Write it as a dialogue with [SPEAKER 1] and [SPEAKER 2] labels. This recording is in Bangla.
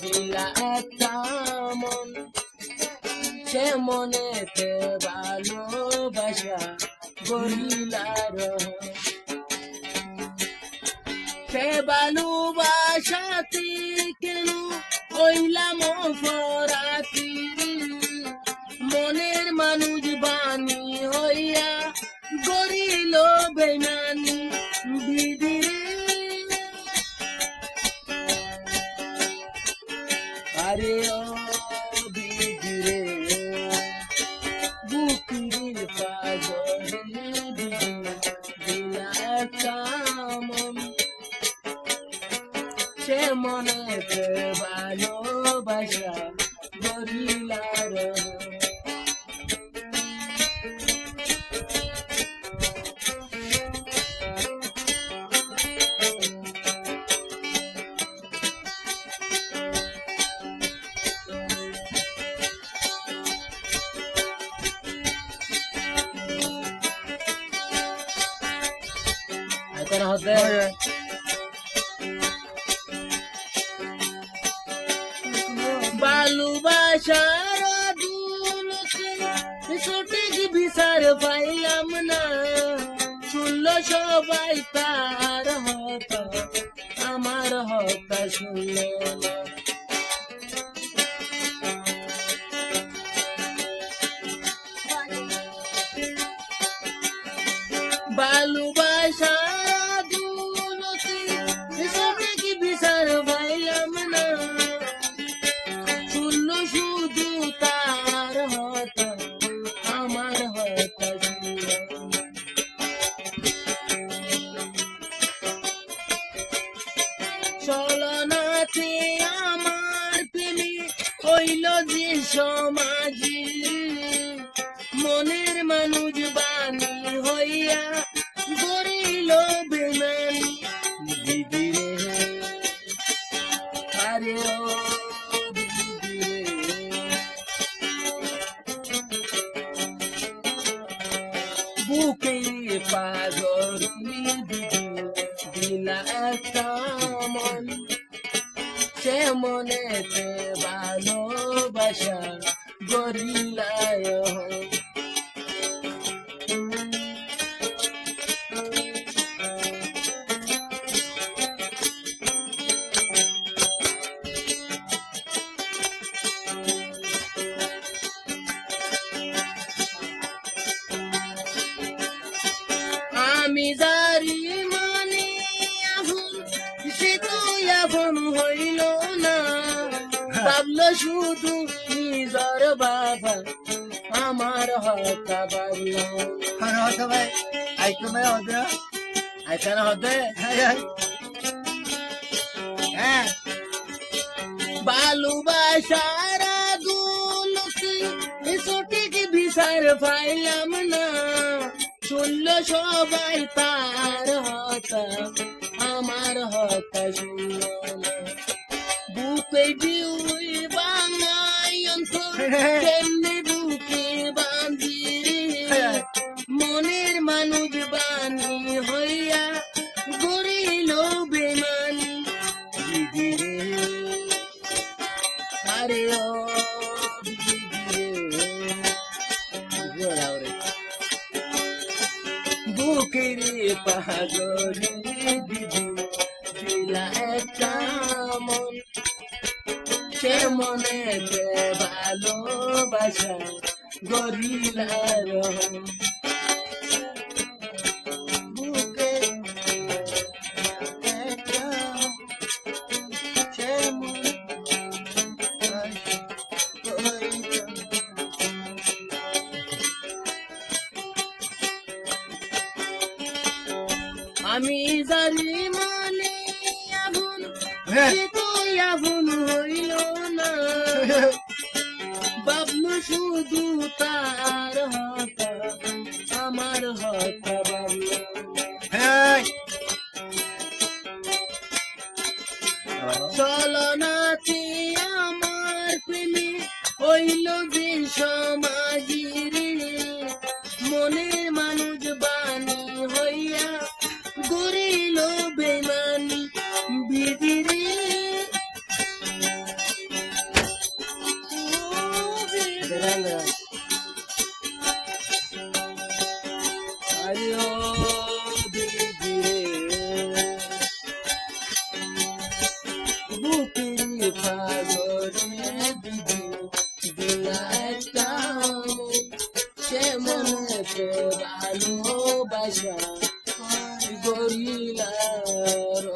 [SPEAKER 1] দিলা একটা মন, সে মনেতে ভালোবাসা গরিলার, সে ভালোবাসাতে কেন হইলাম অপরাধী, মনের মানুষ বাণী হইয়া গরিল বেমানি বিদিরে। আরে ও বিদিরে বুকের পাগলে দিলা একটা মন, সে মনেতে ভালোবাসা গরিলার। এখন হতে ভালোবাসার দুলকে সঠিক বিচার পাইলাম না, শুনলো সবাই তার হতা, আমার হতা শুনলো না। ভালোবাসা দুলকে সঠিক বিচার পাইলাম না, শুনলো শুধু তার হতা, আমার হতা শুনলো না। চলনাতে আমার প্রেমে হইল যে সমাজি, মনের মানুষ বাণী হইয়া গরিল বেমানি বিদিরে। আরে ও বিদিরে বুকে পাগলি দিলা একটা মন, সে মনেতে ভালোবাসা গরিলায়। আমি যারি মানে এখন সে তো এখন হইল না, ভাবলো শুধু নিজর বাবা, আমার হতা ভাবলো
[SPEAKER 2] হতে ভাই আইতো ভাই হতে
[SPEAKER 1] এখানে হতে।
[SPEAKER 2] হ্যাঁ
[SPEAKER 1] ভালোবাসার গুলোকে সঠিক বিচার পাইলাম না, শুনলো সবাই তার হতা, আমার হতা শুনলো না। বুকে ডিউই বাঙাই অন্তর কেমনে বুকে বাঁধি, মনের মানুষ বাণী হইয়া গরিল বেমানি বিদিরে। আরে ও বিদিরে বুকের পাগলি দিলা একটা মন, সে মনেতে ভালোবাসা গরিলার। আমি জানি মানে আগুন, সে তো আগুন হইল না, বাবলু শুধু তার হতা, আমার হতা বাবলু। চলনাতে আমার প্রেমে হইল যে সমাজির, মনের মানুষ বাণী হইয়া গরিল বেমানি বিদিরে। আরে ও দিদি রে, বুকের ফাগরে দিদি দিলা একটা সে মনে তো ভালোবাসা গরিলা